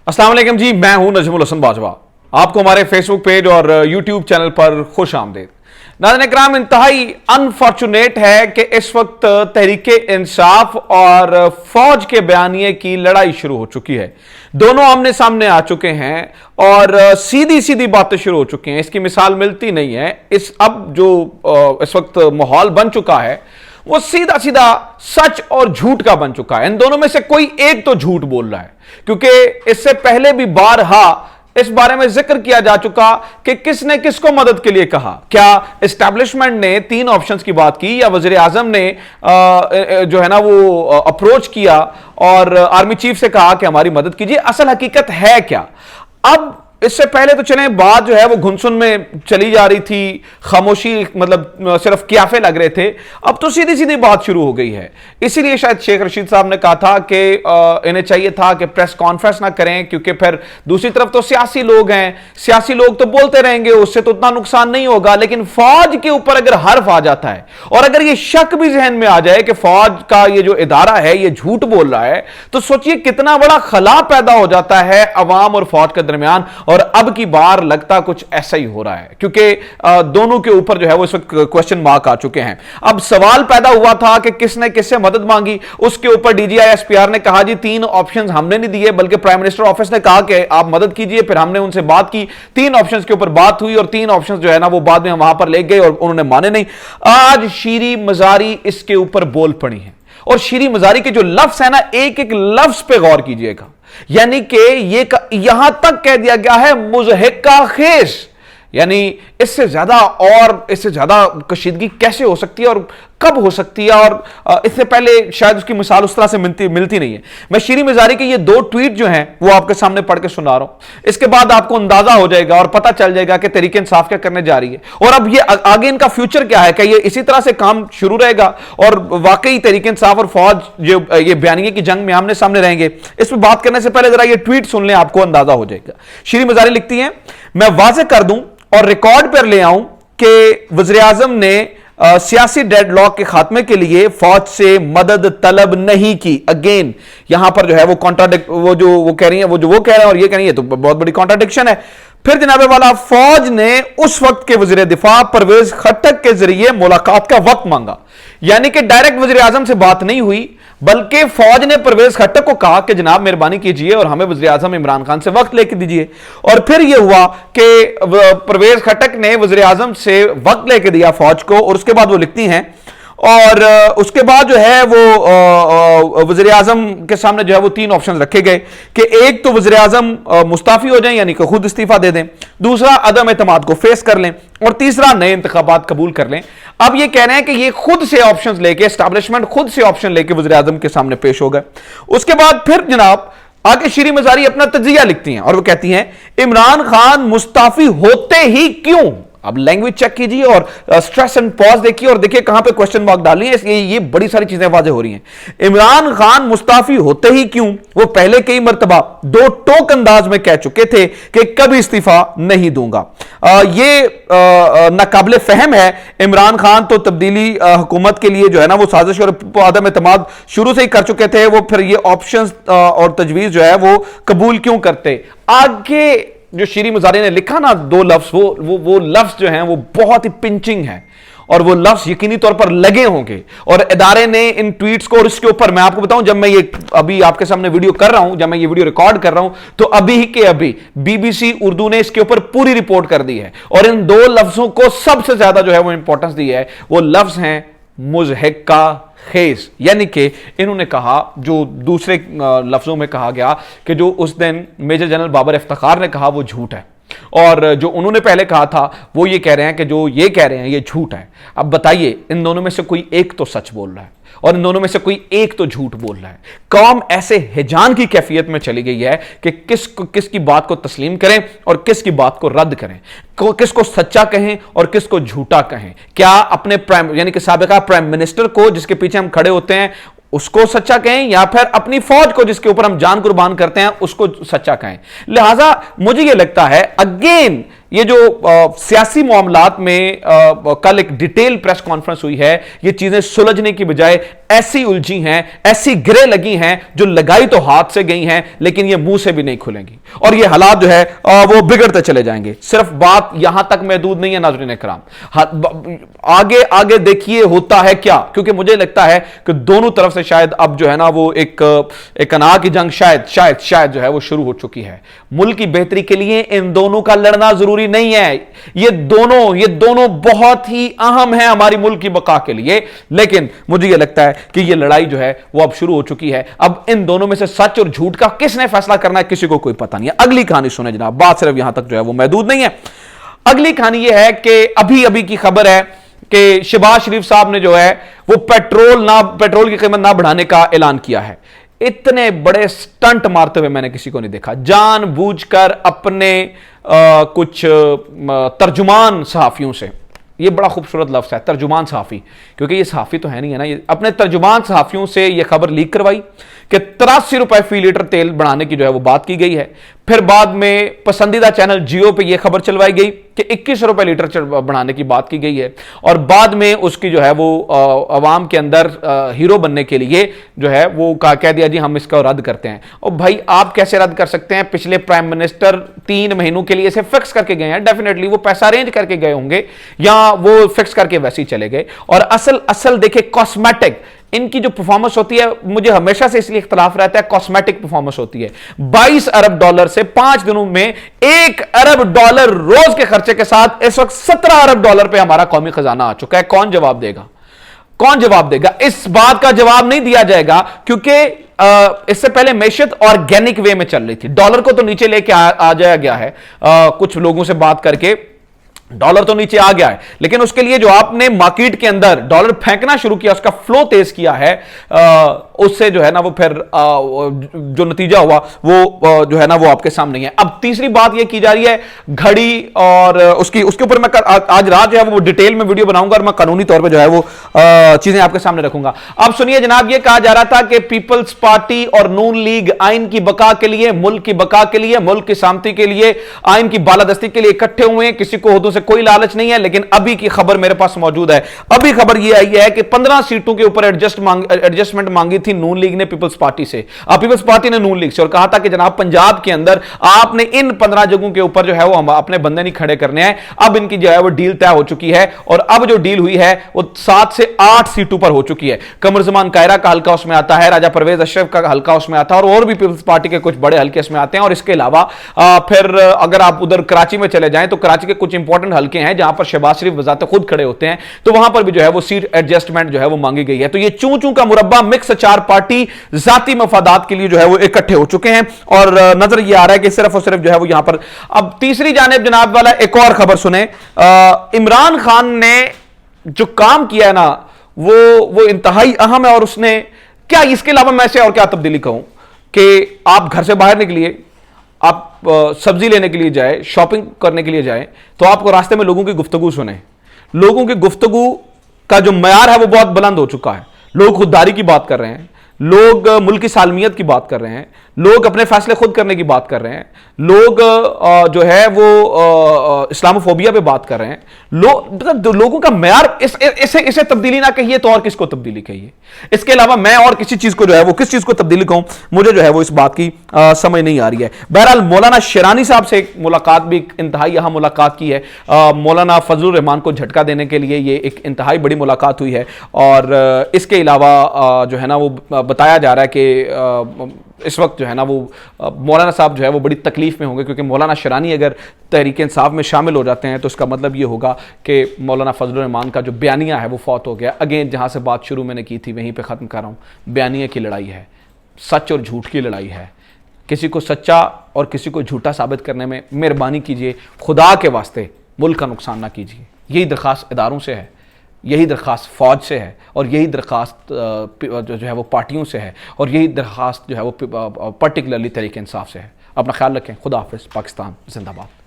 अस्सलाम वालेकुम जी, मैं हूं नजमुल हसन बाजवा। आपको हमारे फेसबुक पेज और यूट्यूब चैनल पर खुश आमदीद। नाज़रीन इकराम, इंतहाई अनफॉर्चुनेट है कि इस वक्त तहरीके इंसाफ और फौज के बयानिए की लड़ाई शुरू हो चुकी है। दोनों आमने सामने आ चुके हैं और सीधी सीधी बातें शुरू हो चुकी हैं। इसकी मिसाल मिलती नहीं है। अब जो इस वक्त माहौल बन चुका है वो सीधा सीधा सच और झूठ का बन चुका है। इन दोनों में से कोई एक तो झूठ बोल रहा है, क्योंकि इससे पहले भी बारहा इस बारे में जिक्र किया जा चुका कि किसने किसको मदद के लिए कहा। क्या एस्टैब्लिशमेंट ने 3 ऑप्शंस की बात की, या वजीर आजम ने जो है ना वो अप्रोच किया और आर्मी चीफ से कहा कि हमारी मदद कीजिए। असल हकीकत है क्या? अब इससे पहले तो चलें, बात जो है वो घुनसुन में चली जा रही थी, खामोशी, मतलब सिर्फ क्याफे लग रहे थे। अब तो सीधी सीधी बात शुरू हो गई है। इसीलिए शायद शेख रशीद साहब ने कहा था कि इन्हें चाहिए था कि प्रेस कॉन्फ्रेंस ना करें, क्योंकि फिर दूसरी तरफ तो सियासी लोग हैं, सियासी लोग तो बोलते रहेंगे, उससे तो उतना नुकसान नहीं होगा। लेकिन फौज के ऊपर अगर हर्फ आ जाता है और अगर ये शक भी जहन में आ जाए कि फौज का ये जो इदारा है ये झूठ बोल रहा है, तो सोचिए कितना बड़ा खला पैदा हो जाता है अवाम और फौज के दरमियान। और अब की बार लगता कुछ ऐसा ही हो रहा है, क्योंकि दोनों के ऊपर जो है वो इस वक्त क्वेश्चन मार्क आ चुके हैं। अब सवाल पैदा हुआ था कि किसने किससे मदद मांगी। उसके ऊपर डीजीआई एसपीआर ने कहा जी 3 ऑप्शंस हमने नहीं दिए, बल्कि प्राइम मिनिस्टर ऑफिस ने कहा कि आप मदद कीजिए। फिर हमने उनसे बात की, 3 ऑप्शंस के ऊपर बात हुई और 3 ऑप्शंस जो है ना वो बाद में वहां पर ले गए और उन्होंने माने नहीं। आज शीरी मजारी इसके ऊपर बोल पड़ी है, और शीरी मजारी के जो लफ्ज है ना, एक एक लफ्ज पे गौर कीजिएगा। यानी कि ये यहां तक कह दिया गया है मुज़हिका खेज, यानी इससे ज्यादा कशीदगी कैसे हो सकती है और कब हो सकती है, और इससे पहले शायद उसकी मिसाल उस तरह से मिलती नहीं है। मैं शीरी मजारी के ये 2 ट्वीट जो हैं वो आपके सामने पढ़ के सुना रहा हूं। इसके बाद आपको अंदाजा हो जाएगा और पता चल जाएगा कि तहरीक इंसाफ क्या करने जा रही है, और अब ये आगे इनका फ्यूचर क्या है। क्या ये इसी तरह से काम शुरू रहेगा और वाकई तहरीक इंसाफ और फौज जो ये बयानिए की जंग में आमने सामने रहेंगे? इस पर बात करने से पहले जरा ये ट्वीट सुन लें, आपको अंदाजा हो जाएगा। शीरी मजारी लिखती हैं, मैं वाज़ेह कर दूं और रिकॉर्ड पर ले आऊं कि वज़ीर आज़म ने सियासी डेडलॉक के खात्मे के लिए फौज से मदद तलब नहीं की। अगेन यहां पर जो है वो कॉन्ट्राडिक्ट, वो कह रही है, वो कह रहे हैं और ये कह रही है, तो बहुत बड़ी कॉन्ट्राडिक्शन है। फिर जनाबे वाला, फौज ने उस वक्त के वजीर दिफा परवेज खट्टक के जरिए मुलाकात का वक्त मांगा। यानी कि डायरेक्ट वजीर आजम से बात नहीं हुई, बल्कि फौज ने परवेज खट्टक को कहा कि जनाब मेहरबानी कीजिए और हमें वज़ीर आज़म इमरान खान से वक्त लेके दीजिए। और फिर यह हुआ कि परवेज खट्टक ने वज़ीर आज़म से वक्त लेके दिया फौज को। और उसके बाद वो लिखती हैं, और उसके बाद जो है वो वज़ीर आज़म के सामने जो है वो 3 ऑप्शन रखे गए कि एक तो वज़ीर आज़म मुस्ताफी हो जाएं, यानी कि खुद इस्तीफा दे दें, दूसरा अदम एतमाद को फेस कर लें, और तीसरा नए इंतखाबात कबूल कर लें। अब ये कह रहे हैं कि ये खुद से ऑप्शंस लेके, एस्टैब्लिशमेंट खुद से ऑप्शन लेके वज़ीर आज़म के सामने पेश हो गए। उसके बाद फिर जनाब आगे शीरी मजारी अपना तजिया लिखती हैं और वो कहती हैं, इमरान खान मुस्ताफी होते ही क्यों? अब लैंग्वेज चेक कीजिए और स्ट्रेस एंड पॉज देखिए और देखिए कहां पे क्वेश्चन मार्क डाली है। इसलिए ये बड़ी सारी चीजें वाज़ेह हो रही हैं। इमरान खान मुस्ताफी होते ही क्यों? वो पहले कई मर्तबा 2 टोक अंदाज में कह चुके थे कि कभी इस्तीफा नहीं दूंगा। ये नाकाबिले फहम है। इमरान खान तो तब्दीली हुकूमत के लिए जो है ना वो साजिश और अदम एतमाद शुरू से ही कर चुके थे। वो फिर ये ऑप्शंस और तजवीज जो है वो कबूल क्यों करते? आगे जो शीरी मजारी ने लिखा ना 2 लफ्ज, वो लफ्ज जो हैं वो बहुत ही पिंचिंग है, और वो लफ्ज यकीनी तौर पर लगे होंगे। और इदारे ने इन ट्वीट्स को, और इसके ऊपर मैं आपको बताऊं, जब मैं ये अभी आपके सामने वीडियो कर रहा हूं, जब मैं ये वीडियो रिकॉर्ड कर रहा हूं, तो अभी के अभी बीबीसी उर्दू ने इसके ऊपर पूरी रिपोर्ट कर दी है। और इन 2 लफ्जों को सबसे ज्यादा जो है वो इंपॉर्टेंस दी है। वो लफ्ज हैं मुज़हिका खेज, यानी कि इन्होंने कहा, जो दूसरे लफ्जों में कहा गया कि जो उस दिन मेजर जनरल बाबर इफ्तिखार ने कहा वो झूठ है, और जो उन्होंने पहले कहा था वो ये कह रहे हैं कि जो ये कह रहे हैं ये झूठ है। अब बताइए, इन दोनों में से कोई एक तो सच बोल रहा है और इन दोनों में से कोई एक तो झूठ बोल रहा है। कौम ऐसे हिजान की कैफियत में चली गई है कि किसकी बात को तस्लीम करें और किसकी बात को रद्द करें, किसको सच्चा कहें और किसको झूठा कहें। क्या अपने प्राइम यानी कि साबिका प्राइम मिनिस्टर को, जिसके पीछे हम खड़े होते हैं, उसको सच्चा कहें, या फिर अपनी फौज को जिसके ऊपर हम जान कुर्बान करते हैं उसको सच्चा कहें? लिहाजा मुझे यह लगता है, अगेन ये जो सियासी मामलात में कल एक डिटेल प्रेस कॉन्फ्रेंस हुई है, ये चीजें सुलझने की बजाय ऐसी उलझी हैं, ऐसी गिरे लगी हैं जो लगाई तो हाथ से गई हैं लेकिन ये मुंह से भी नहीं खुलेंगी और ये हालात जो है वो बिगड़ते चले जाएंगे। सिर्फ बात यहां तक महदूद नहीं है नाज़रीन इकराम, आगे आगे देखिए होता है क्या, क्योंकि मुझे लगता है कि दोनों तरफ से शायद अब जो है ना वो एक अनाह की जंग शायद जो है वो शुरू हो चुकी है। मुल्क की बेहतरी के लिए इन दोनों का लड़ना जरूरी नहीं है, ये दोनों बहुत ही अहम है हमारी मुल्क की बका के लिए, लेकिन मुझे यह लगता है कि यह लड़ाई जो है वो अब शुरू हो चुकी है। अब इन दोनों में से सच और झूठ का किसने फैसला करना है किसी को कोई पता नहीं है। अगली कहानी सुने जनाब, बात सिर्फ यहां तक जो है वो महदूद नहीं है। अगली कहानी यह है कि अभी अभी की खबर है कि शहबाज शरीफ साहब ने जो है वो पेट्रोल की कीमत ना बढ़ाने का ऐलान किया है। इतने बड़े स्टंट मारते हुए मैंने किसी को नहीं देखा, जानबूझकर अपने कुछ तर्जुमान सहाफियों से, ये बड़ा खूबसूरत लफ्ज़ है तर्जुमान सहाफ़ी, क्योंकि ये सहाफ़ी तो है नहीं है ना, ये अपने तर्जुमान सहाफ़ियों से ये खबर लीक करवाई कि 83 रुपए फी लीटर तेल बढ़ाने की जो है वो बात की गई है। फिर बाद में पसंदीदा चैनल जियो पे ये खबर चलवाई गई कि 21 रुपए लीटर बढ़ाने की बात की गई है, और बाद में उसकी जो है वो अवाम के अंदर हीरो बनने के लिए जो है वो कह दिया जी हम इसका रद्द करते हैं। और भाई आप कैसे रद्द कर सकते हैं? पिछले प्राइम मिनिस्टर 3 महीनों के लिए इसे फिक्स करके गए हैं, डेफिनेटली वो पैसा अरेंज करके गए होंगे या वो फिक्स करके वैसे ही चले गए। और असल देखिए कॉस्मेटिक इनकी जो परफॉर्मेंस होती है, मुझे हमेशा से इसलिए इख्तलाफ रहता है, कॉस्मेटिक परफॉर्मेंस होती है। 22 अरब डॉलर से 5 दिनों में 1 अरब डॉलर रोज के खर्चे के साथ इस वक्त 17 अरब डॉलर पे हमारा कौमी खजाना आ चुका है। कौन जवाब देगा? कौन जवाब देगा? इस बात का जवाब नहीं दिया जाएगा क्योंकि इससे पहले मैशत ऑर्गेनिक वे में चल रही थी। डॉलर को तो नीचे लेके आ जाया गया है, कुछ लोगों से बात करके डॉलर तो नीचे आ गया है, लेकिन उसके लिए जो आपने मार्केट के अंदर डॉलर फेंकना शुरू किया, उसका फ्लो तेज किया है, उससे जो है ना वो फिर जो नतीजा हुआ वो जो है ना वो आपके सामने है। अब तीसरी बात ये की जा रही है घड़ी, और उसके ऊपर मैं आज रात जो है वो डिटेल में वीडियो बनाऊंगा और मैं कानूनी तौर पे जो है वो चीजें आपके सामने रखूंगा। अब सुनिए जनाब, ये कहा जा रहा था कि पीपल्स पार्टी और नून लीग आइन की बका के लिए, मुल्क की बका के लिए, मुल्क की सामती के लिए, आइन की बालादस्ती के लिए इकट्ठे हुए हैं, किसी को ओहदों से कोई लालच नहीं है। लेकिन अभी की खबर मेरे पास मौजूद है, अभी खबर यह आई है कि 15 सीटों के ऊपर एडजस्टमेंट मांगी थी नून लीग ने पीपल्स पार्टी से, पीपल्स पार्टी ने नून लीग से, और कहा था कि जनाब पंजाब के अंदर आपने इन 15 जगहों के ऊपर जो है वो हम अपने बंदे नहीं खड़े करने हैं। अब इनकी जो है वो डील तय हो चुकी है, और अब जो डील हुई है वो 7 से 8 सीटों पर हो चुकी है। कमर जमान कायरा का हल्का उसमें आता है, राजा परवेज अशरफ का हल्का उसमें आता है, और भी पीपल्स पार्टी के कुछ बड़े हल्के इसमें आते हैं। और इसके अलावा फिर अगर आप उधर कराची में चले जाएं तो कराची के कुछ इंपॉर्टेंट हल्के हैं जहां पर शहबाज शरीफ वजाते खुद खड़े होते हैं, तो वहां पर भी जो है वो सीट एडजस्टमेंट जो है वो मांगी गई है। तो ये चूं चूं का मुरब्बा मिक्स 4 पार्टी जाती मफादात के लिए जो है वो इकट्ठे हो चुके हैं, और नजर ये आ रहा है कि सिर्फ और सिर्फ जो है वो यहां पर। अब तीसरी जानिब जनाब वाला एक और खबर सुने, इमरान खान ने जो काम किया है ना वो इंतहाई अहम है, और उसने क्या, इसके अलावा मैं से और क्या तब्दीली कहूं कि आप घर से बाहर निकलिए, आप सब्जी लेने के लिए जाए, शॉपिंग करने के लिए जाए, तो आपको रास्ते में लोगों की गुफ्तगू सुने। लोगों की गुफ्तगू का जो मयार है वो बहुत बुलंद हो चुका है। लोग खुददारी की बात कर रहे हैं, लोग मुल्क की सालमियत की बात कर रहे हैं, लोग अपने फैसले खुद करने की बात कर रहे हैं, लोग जो है वो इस्लामोफोबिया पे बात कर रहे हैं। लोगों का मयार इसे तब्दीली ना कहिए तो और किसको तब्दीली कहिए? इसके अलावा मैं और किसी चीज को जो है वो किस चीज को तब्दीली कहूं, मुझे जो है वो इस बात की समझ नहीं आ रही है। बहरहाल मौलाना शेरानी साहब से एक मुलाकात भी इंतहाई अहम मुलाकात की है। मौलाना फजलुर रहमान को झटका देने के लिए ये एक इंतहाई बड़ी मुलाकात हुई है, और इसके अलावा जो है ना वो बताया जा रहा है कि इस वक्त जो है ना वो मौलाना साहब जो है वो बड़ी तकलीफ में होंगे, क्योंकि मौलाना शेरानी अगर तहरीक इंसाफ में शामिल हो जाते हैं तो इसका मतलब ये होगा कि मौलाना फजलुर रहमान का जो बयानिया है वो फौत हो गया। अगेन जहां से बात शुरू मैंने की थी वहीं पे ख़त्म कर रहा हूँ, बयानिया की लड़ाई है, सच और झूठ की लड़ाई है। किसी को सच्चा और किसी को झूठा साबित करने में मेहरबानी कीजिए, खुदा के वास्ते मुल्क का नुकसान ना कीजिए। यही दरख्वास्त इदारों से है, यही दरख्वास्त फ़ौज से है, और यही दरख्वास्त जो है वो पार्टियों से है, और यही दरख्वास्त जो है वो पर्टिकुलरली तहरीक इंसाफ से है। अपना ख्याल रखें। खुदा हाफिज़। पाकिस्तान जिंदाबाद।